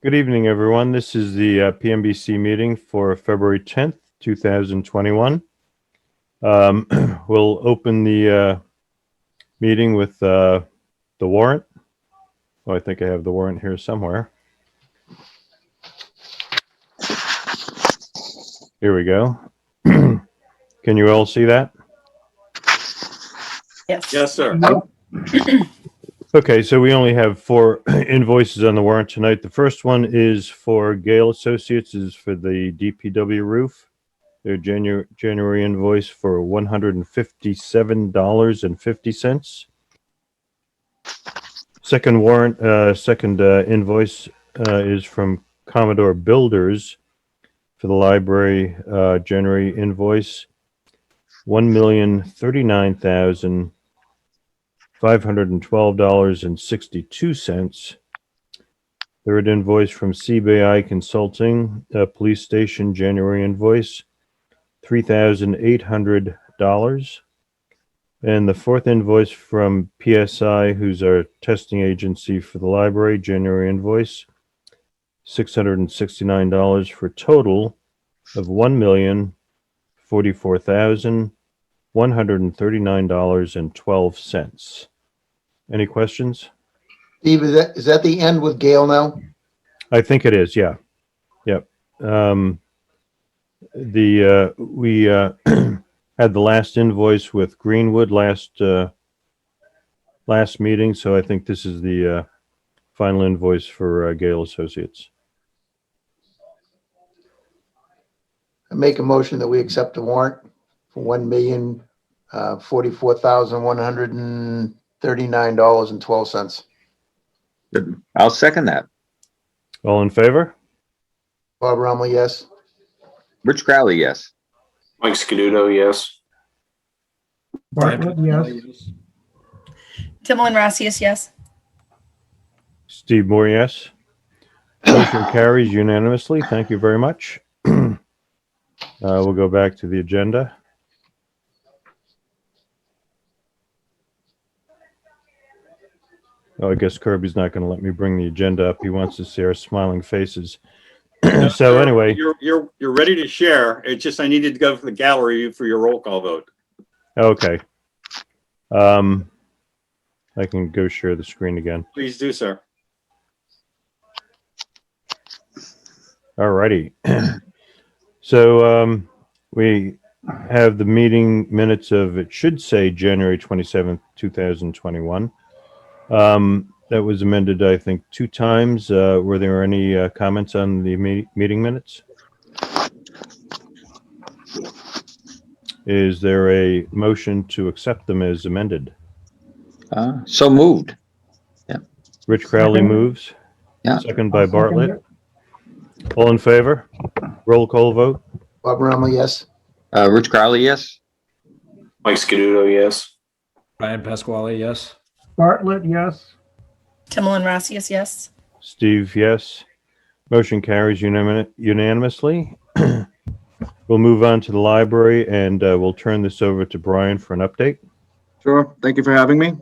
Good evening, everyone. This is the Pmbc meeting for February 10th, 2021. We'll open the meeting with the warrant. Oh, I think I have the warrant here somewhere. Here we go. Can you all see that? Yes. Yes, sir. Okay, so we only have 4 invoices on the warrant tonight. The first one is for Gale Associates, is for the DPW roof. Their January invoice for $157.50. Second warrant, second invoice is from Commodore Builders for the library January invoice, $1,039,512.62. Third invoice from CBI Consulting, police station January invoice, $3,800. And the fourth invoice from PSI, who's our testing agency for the library, January invoice, $669 for a total of $1,044,139.12. Any questions? Steve, is that the end with Gail now? I think it is, yeah. Yep. We had the last invoice with Greenwood last meeting, so I think this is the final invoice for Gale Associates. I make a motion that we accept the warrant for $1,044,139.12. Good. I'll second that. All in favor? Bob Rummel, yes. Rich Crowley, yes. Mike Scaduto, yes. Bartlett, yes. Timlin Rassius, yes. Steve Moore, yes. Motion carries unanimously. Thank you very much. We'll go back to the agenda. Oh, I guess Kirby's not going to let me bring the agenda up. He wants to see our smiling faces. So anyway, You're ready to share. It's just I needed to go to the gallery for your roll call vote. okay. I can go share the screen again. Please do, sir. All righty. So we have the meeting minutes of, it should say January 27th, 2021. That was amended, I think, 2 times. Were there any comments on the meeting minutes? Is there a motion to accept them as amended? So moved. Rich Crowley Second. moves. Yeah. Second by I'll second Bartlett. it. All in favor? Roll call vote. Bob Rummel, yes. Rich Crowley, yes. Mike Scaduto, yes. Brian Pasquale, yes. Bartlett, yes. Timlin Rassius, yes. Steve, yes. Motion carries unanimously. We'll move on to the library, and we'll turn this over to Brian for an update. Sure. Thank you for having me.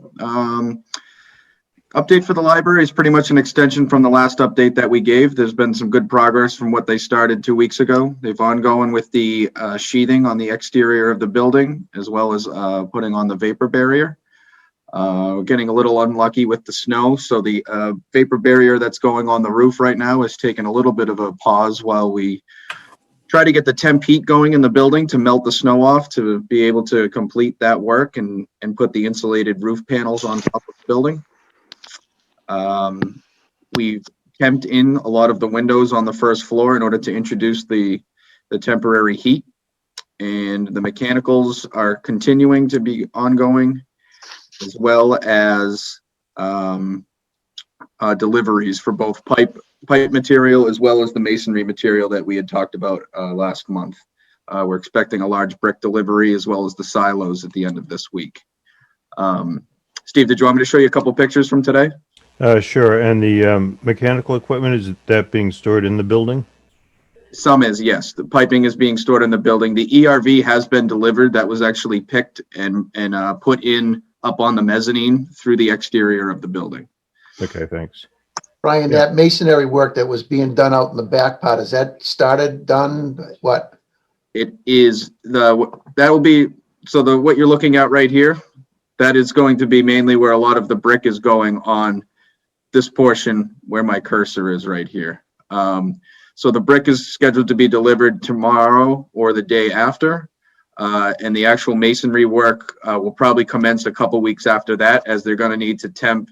Update for the library is pretty much an extension from the last update that we gave. There's been some good progress from what they started 2 weeks ago. They've ongoing with the sheathing on the exterior of the building, as well as putting on the vapor barrier. We're getting a little unlucky with the snow, so the vapor barrier that's going on the roof right now is taking a little bit of a pause while we try to get the temp heat going in the building to melt the snow off to be able to complete that work and put the insulated roof panels on top of the building. We've temped in a lot of the windows on the first floor in order to introduce the temporary heat, and the mechanicals are continuing to be ongoing, as well as deliveries for both pipe material as well as the masonry material that we had talked about last month. We're expecting a large brick delivery as well as the silos at the end of this week. Steve, did you want me to show you a couple pictures from today? Sure. And the mechanical equipment, is that being stored in the building? Some is, yes. The piping is being stored in the building. The ERV has been delivered. That was actually picked and put in up on the mezzanine through the exterior of the building. Okay, thanks. Brian, Yeah. that masonry work that was being done out in the back part, is that started, done, what? It is that will be, what you're looking at right here, that is going to be mainly where a lot of the brick is going on this portion where my cursor is right here. So the brick is scheduled to be delivered tomorrow or the day after. And the actual masonry work will probably commence a couple weeks after that, as they're going to need to temp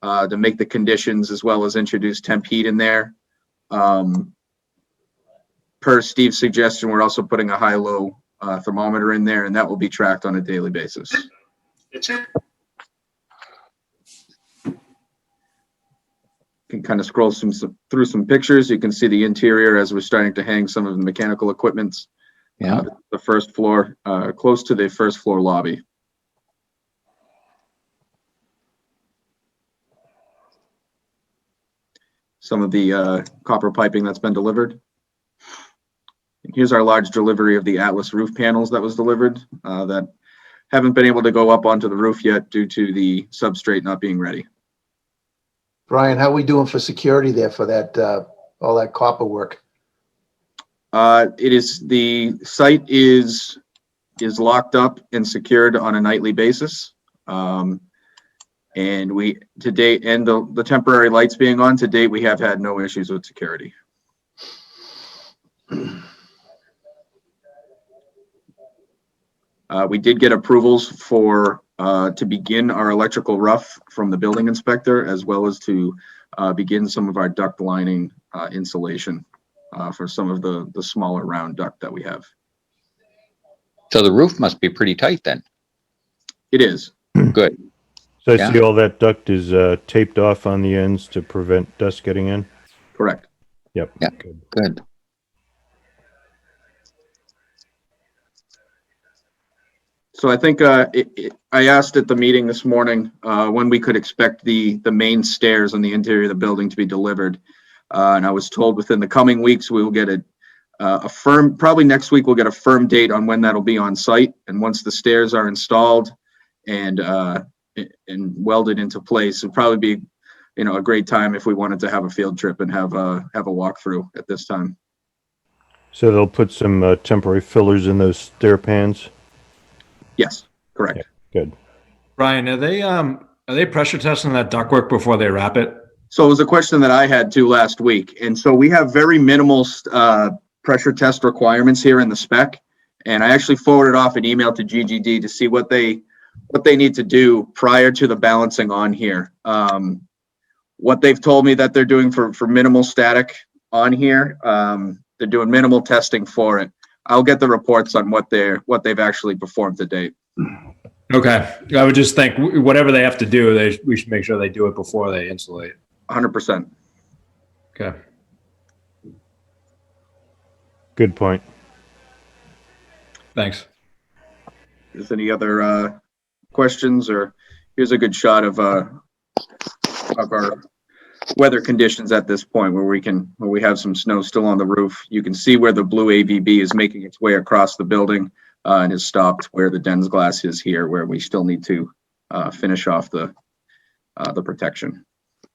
to make the conditions, as well as introduce temp heat in there. Per Steve's suggestion, we're also putting a high-low thermometer in there, and that will be tracked on a daily basis. Can kind of scroll through some pictures. You can see the interior as we're starting to hang some of the mechanical equipment. Yeah. The first floor, close to the first floor lobby. Some of the copper piping that's been delivered. And here's our large delivery of the Atlas roof panels that was delivered that haven't been able to go up onto the roof yet due to the substrate not being ready. Brian, how we doing for security there for that, all that copper work? The site is locked up and secured on a nightly basis. And we, to date, and the temporary lights being on, to date, we have had no issues with security. We did get approvals for to begin our electrical rough from the building inspector, as well as to begin some of our duct lining insulation for some of the smaller round duct that we have. So the roof must be pretty tight then. It is. Good. So I Yeah. see all that duct is taped off on the ends to prevent dust getting in? Correct. Yep. Yeah. Good. Good. So I think I asked at the meeting this morning when we could expect the main stairs on the interior of the building to be delivered. And I was told within the coming weeks, we will get a firm, probably next week, we'll get a firm date on when that'll be on site. And once the stairs are installed and welded into place, it'll probably be, a great time if we wanted to have a field trip and have a walkthrough at this time. So they'll put some temporary fillers in those stair pans? Yes, correct. Good. Brian, are they pressure testing that ductwork before they wrap it? So it was a question that I had too last week. And so we have very minimal pressure test requirements here in the spec. And I actually forwarded off an email to GGD to see what they need to do prior to the balancing on here. What they've told me that they're doing for minimal static on here, they're doing minimal testing for it. I'll get the reports on what they've actually performed to date. Okay. I would just think whatever they have to do, we should make sure they do it before they insulate. 100%. Okay. Good point. Thanks. Is any other questions? Or here's a good shot of our weather conditions at this point, where we have some snow still on the roof. You can see where the blue AVB is making its way across the building and has stopped where the Dens glass is here, where we still need to finish off the protection.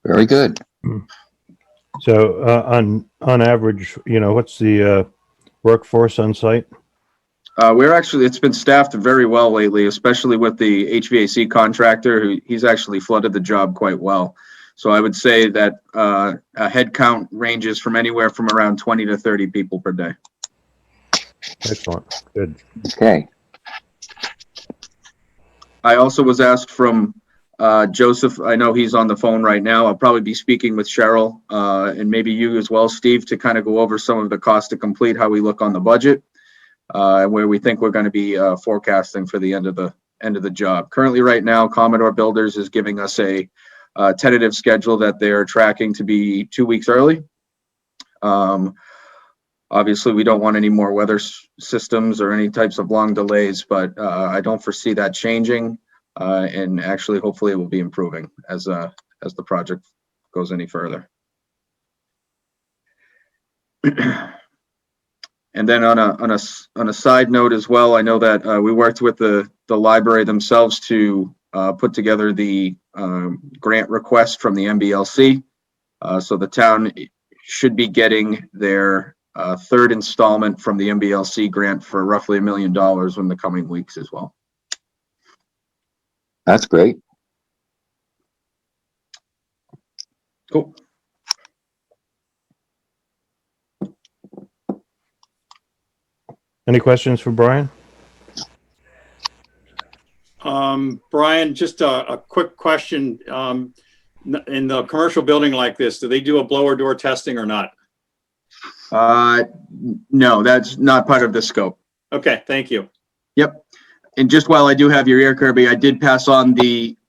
Very good. So on average, what's the workforce on site? It's been staffed very well lately, especially with the HVAC contractor. He's actually flooded the job quite well. So I would say that a head count ranges from anywhere from around 20 to 30 people per day. Excellent. Good. Okay. I also was asked from Joseph, I know he's on the phone right now. I'll probably be speaking with Cheryl and maybe you as well, Steve, to kind of go over some of the cost to complete, how we look on the budget, and where we think we're going to be forecasting for the end of the job. Currently, right now, Commodore Builders is giving us a tentative schedule that they're tracking to be 2 weeks early. Obviously, we don't want any more weather systems or any types of long delays, but I don't foresee that changing. And actually, hopefully, it will be improving as the project goes any further. And then on a side note as well, I know that we worked with the library themselves to put together the grant request from the MBLC. So the town should be getting their third installment from the MBLC grant for roughly $1 million in the coming weeks as well. That's great. Cool. Any questions for Brian? Brian, just a quick question. In the commercial building like this, do they do a blower door testing or not? No, that's not part of the scope. Okay, thank you. Yep. And just while I do have your ear, Kirby, I did pass on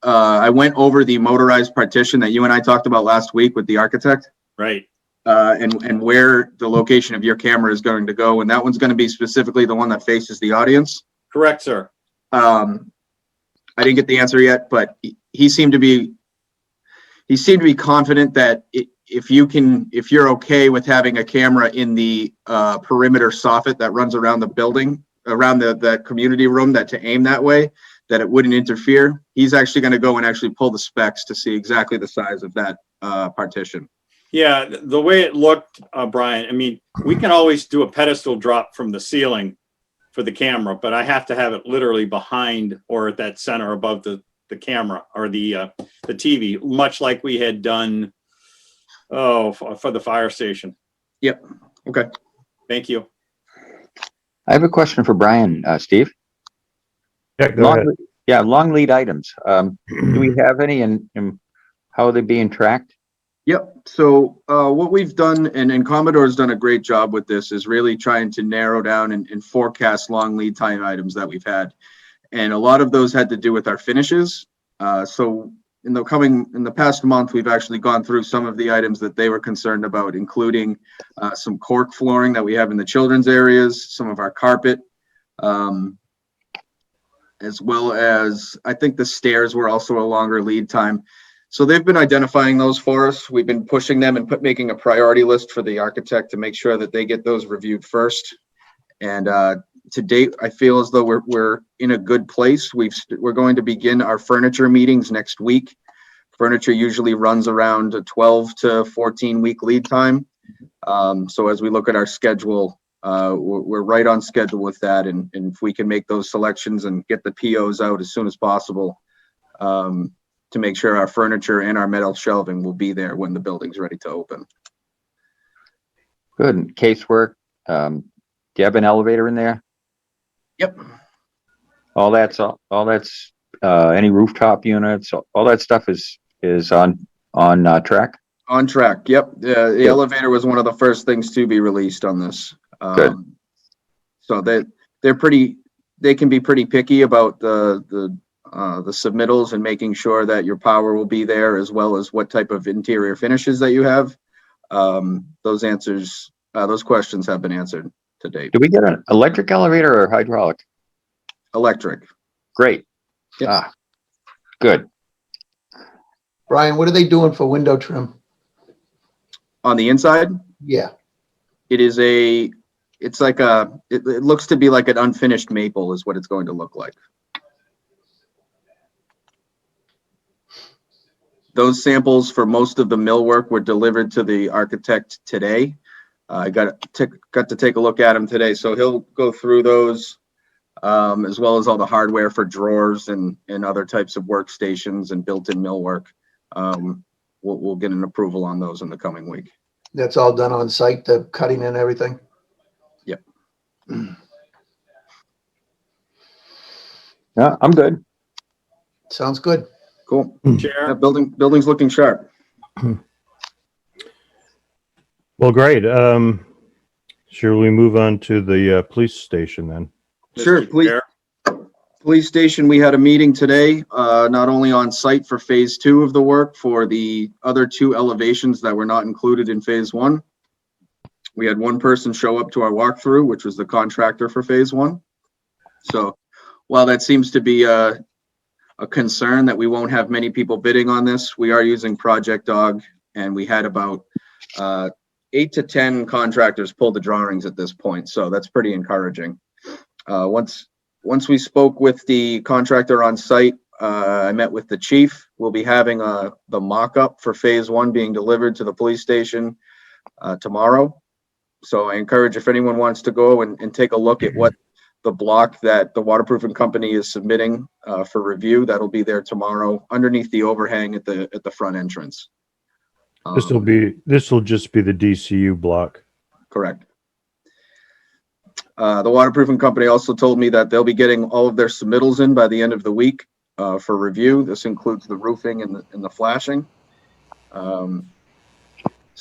I went over the motorized partition that you and I talked about last week with the architect. Right. And where the location of your camera is going to go. And that one's going to be specifically the one that faces the audience. Correct, sir. I didn't get the answer yet, but he seemed to be confident that if you're okay with having a camera in the perimeter soffit that runs around the building, around the community room, that to aim that way, that it wouldn't interfere. He's actually going to go and actually pull the specs to see exactly the size of that partition. Yeah, the way it looked, Brian, I mean, we can always do a pedestal drop from the ceiling for the camera, but I have to have it literally behind or at that center above the camera or the TV, much like we had done for the fire station. Yep. Okay. Thank you. I have a question for Brian, Steve. Yeah, go ahead. Long lead items. Do we have any and how are they being tracked? Yep. So what we've done, and Commodore's done a great job with this, is really trying to narrow down and forecast long lead time items that we've had. And a lot of those had to do with our finishes. So in the past month, we've actually gone through some of the items that they were concerned about, including some cork flooring that we have in the children's areas, some of our carpet, as well as I think the stairs were also a longer lead time. So they've been identifying those for us. We've been pushing them and making a priority list for the architect to make sure that they get those reviewed first. And to date, I feel as though we're in a good place. We're going to begin our furniture meetings next week. Furniture usually runs around a 12 to 14 week lead time. So as we look at our schedule, we're right on schedule with that. And if we can make those selections and get the POs out as soon as possible, to make sure our furniture and our metal shelving will be there when the building's ready to open. Good. And casework. Do you have an elevator in there? Yep. All that's any rooftop units, all that stuff is on track. On track. Yep. The elevator was one of the first things to be released on this. Good. So they can be pretty picky about the submittals and making sure that your power will be there, as well as what type of interior finishes that you have. Those questions have been answered to date. Do we get an electric elevator or hydraulic? Electric. Great. Yep. Good. Brian, what are they doing for window trim? On the inside, Yeah. it looks to be like an unfinished maple is what it's going to look like. Those samples for most of the millwork were delivered to the architect today. I got to take a look at them today, so he'll go through those, as well as all the hardware for drawers and other types of workstations and built-in millwork. We'll get an approval on those in the coming week. That's all done on site, the cutting and everything? Yep. Yeah, I'm good. Sounds good. Cool. Chair. Yeah, building's looking sharp. Well, great. Shall we move on to the police station then? Sure, Mr. please. Chair. Police station, we had a meeting today, not only on site for phase 2 of the work, for the other 2 elevations that were not included in phase 1. We had one person show up to our walkthrough, which was the contractor for phase 1. So while that seems to be a concern that we won't have many people bidding on this, we are using Project Dog, and we had about 8 to 10 contractors pull the drawings at this point. So that's pretty encouraging. Once we spoke with the contractor on site, I met with the chief. We'll be having the mock-up for phase one being delivered to the police station tomorrow. So I encourage if anyone wants to go and take a look at what the block that the waterproofing company is submitting for review, that'll be there tomorrow underneath the overhang at the front entrance. This will just be the DCU block. Correct. The waterproofing company also told me that they'll be getting all of their submittals in by the end of the week for review. This includes the roofing and the flashing. So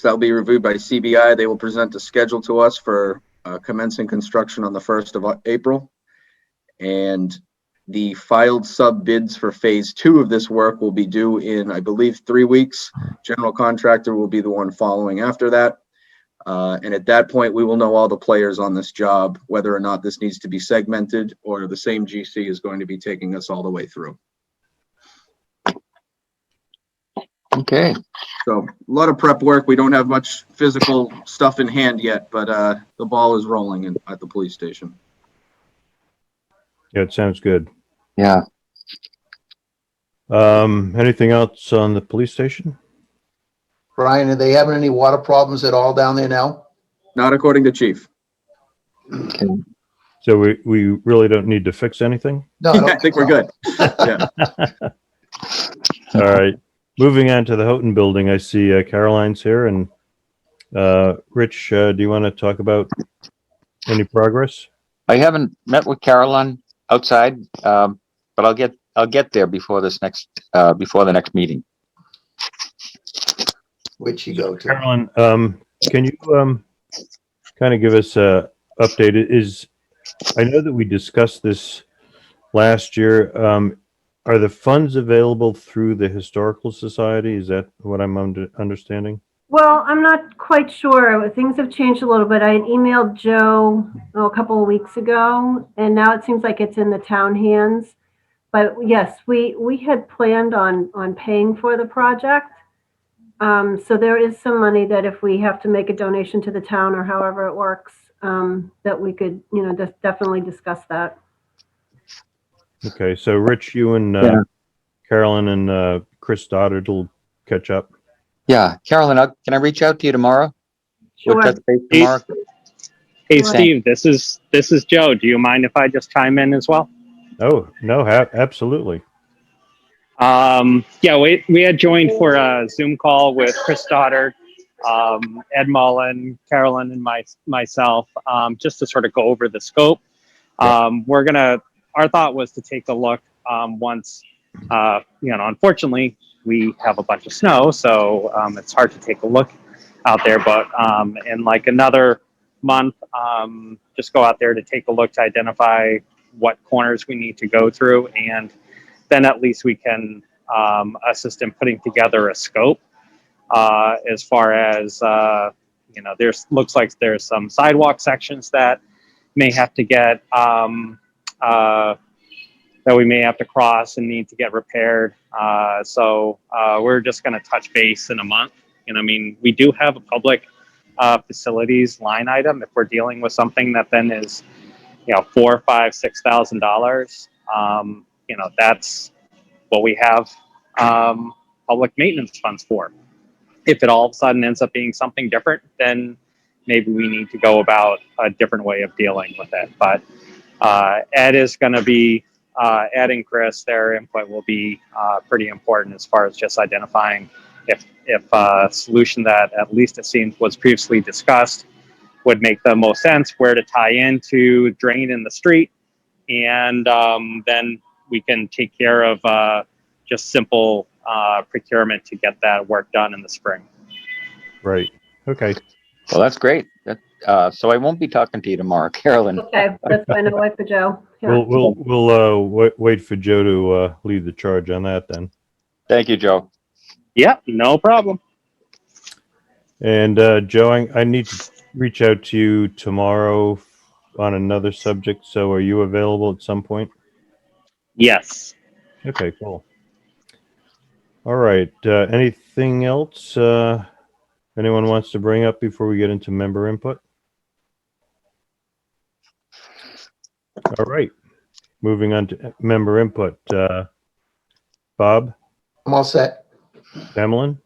that'll be reviewed by CBI. They will present a schedule to us for commencing construction on the 1st of April. And the filed sub bids for phase two of this work will be due in, I believe, 3 weeks. General contractor will be the one following after that. And at that point, we will know all the players on this job, whether or not this needs to be segmented or the same GC is going to be taking us all the way through. Okay. So a lot of prep work. We don't have much physical stuff in hand yet, but the ball is rolling at the police station. Yeah, it sounds good. Yeah. Anything else on the police station? Brian, are they having any water problems at all down there now? Not according to chief. Okay. So we really don't need to fix anything? No, I think we're good. Yeah. All right. Moving on to the Houghton building, I see Caroline's here, and Rich, do you want to talk about any progress? I haven't met with Caroline outside, but I'll get there before the next meeting. Where'd she go to? Caroline, can you kind of give us a update? I know that we discussed this last year. Are the funds available through the Historical Society? Is that what I'm understanding? Well, I'm not quite sure. Things have changed a little bit. I had emailed Joe a couple of weeks ago, and now it seems like it's in the town hands. But yes, we had planned on paying for the project. So there is some money that if we have to make a donation to the town or however it works, that we could, definitely discuss that. Okay, so Rich, you and Yeah. Carolyn and Chris Stoddard will catch up. Yeah, Caroline, can I reach out to you tomorrow? Sure. We'll touch base tomorrow. Hey, Sure. Steve, this is Joe. Do you mind if I just chime in as well? Oh, no, absolutely. Yeah, we had joined for a Zoom call with Chris Stoddard, Ed Mullen, Carolyn, and myself, just to sort of go over the scope. Our thought was to take a look once, unfortunately, we have a bunch of snow, so it's hard to take a look out there. But in like another month, just go out there to take a look to identify what corners we need to go through, and then at least we can assist in putting together a scope as far as looks like there's some sidewalk sections that may have to get that we may have to cross and need to get repaired. So we're just going to touch base in a month. And I mean, we do have a public facilities line item if we're dealing with something that then is, $4,000, $5,000, $6,000. That's what we have public maintenance funds for. If it all of a sudden ends up being something different, then maybe we need to go about a different way of dealing with it. But Ed is going to be, Ed and Chris, their input will be pretty important as far as just identifying if a solution that at least it seems was previously discussed would make the most sense, where to tie into drain in the street, and then we can take care of just simple procurement to get that work done in the spring. Right. Okay. Well, that's great. So I won't be talking to you tomorrow, Carolyn. Okay, that's fine. I'll wait for Joe. Yeah. We'll wait for Joe to lead the charge on that then. Thank you, Joe. Yeah, no problem. And Joe, I need to reach out to you tomorrow on another subject. So are you available at some point? Yes. Okay, cool. All right. Anything else anyone wants to bring up before we get into member input? All right. Moving on to member input. Bob, I'm all set. Emmeline,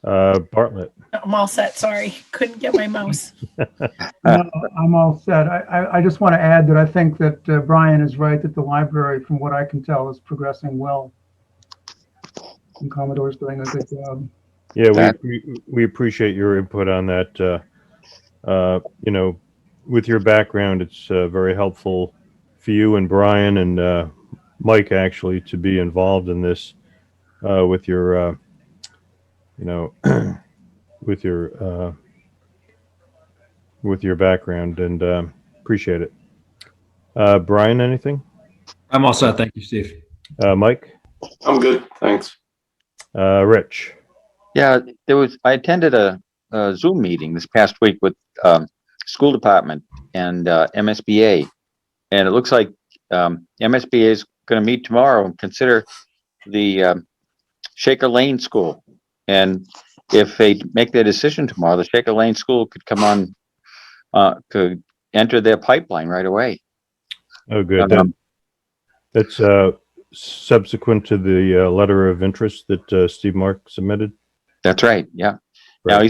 Bartlett. I'm all set. Sorry. Couldn't get my mouse. No, I'm all set. I just want to add that I think that Brian is right, that the library, from what I can tell, is progressing well. And Commodore's doing a good job. Yeah, That- we appreciate your input on that. You know, with your background, it's very helpful for you and Brian and Mike actually to be involved in this with your, you know, with your background, and appreciate it. Brian, anything? I'm all set. Thank you, Steve. Mike? I'm good, thanks. Rich? Yeah, I attended a Zoom meeting this past week with school department and MSBA. And it looks like MSBA is going to meet tomorrow and consider the Shaker Lane School. And if they make their decision tomorrow, the Shaker Lane School could come on, could enter their pipeline right away. Oh, good. Um, That's subsequent to the letter of interest that Steve Mark submitted. That's right. Yeah. Now Right.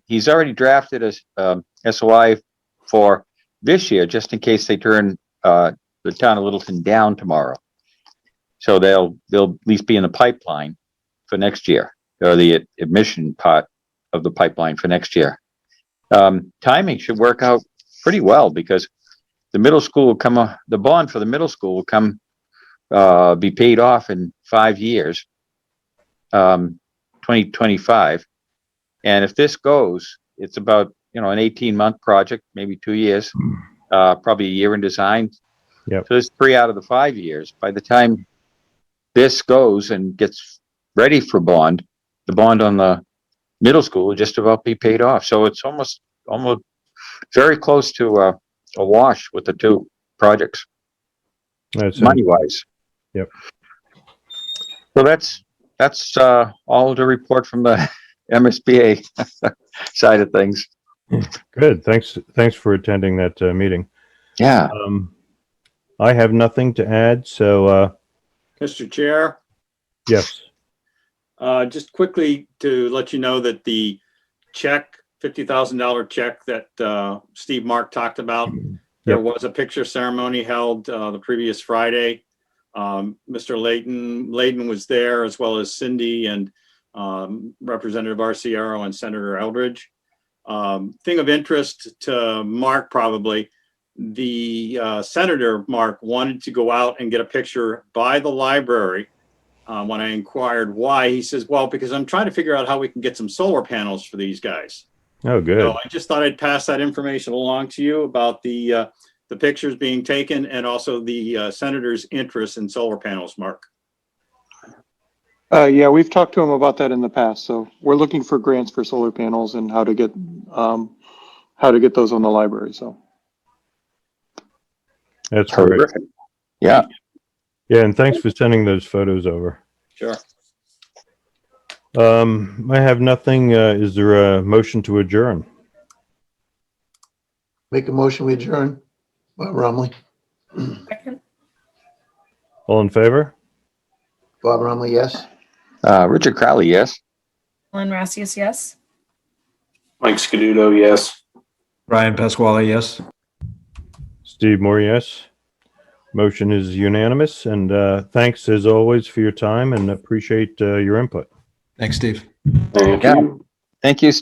he's already drafted a SOI for this year, just in case they turn the town of Littleton down tomorrow. So they'll at least be in the pipeline for next year, or the admission part of the pipeline for next year. Timing should work out pretty well because the middle school will come. The bond for the middle school will come be paid off in 5 years, 2025. And if this goes, it's about, an 18-month project, maybe 2 years, probably a year in design. Yep. So there's 3 out of the 5 years. By the time this goes and gets ready for bond, the bond on the middle school will just about be paid off. So it's almost very close to a wash with the two projects, That's money wise. Yep. So that's all to report from the MSBA side of things. good. Thanks for attending that meeting. Yeah. I have nothing to add, so Mr. Chair, yes. just quickly to let you know that the check, $50,000 check that Steve Mark talked about, there was a picture ceremony held the previous Friday. Mr. Layden was there, as well as Cindy and Representative Arciero and Senator Eldridge. Thing of interest to Mark, probably, the Senator Mark wanted to go out and get a picture by the library. When I inquired why, he says, well, because I'm trying to figure out how we can get some solar panels for these guys. Oh, good. So I just thought I'd pass that information along to you about the pictures being taken and also the senator's interest in solar panels, Mark. Yeah, we've talked to him about that in the past, so we're looking for grants for solar panels and how to get those on the library, so. That's great. Terrific. Yeah. Yeah, and thanks for sending those photos over. Sure. I have nothing. Is there a motion to adjourn? Make a motion, we adjourn. Bob Rumley. Second. All in favor? Bob Rumley, yes. Richard Crowley, yes. Ellen Rassius, yes. Mike Scaduto, yes. Brian Pasquale, yes. Steve Moore, yes. Motion is unanimous, and thanks as always for your time, and appreciate your input. Thanks, Steve. Thank Yeah. you. Thank you.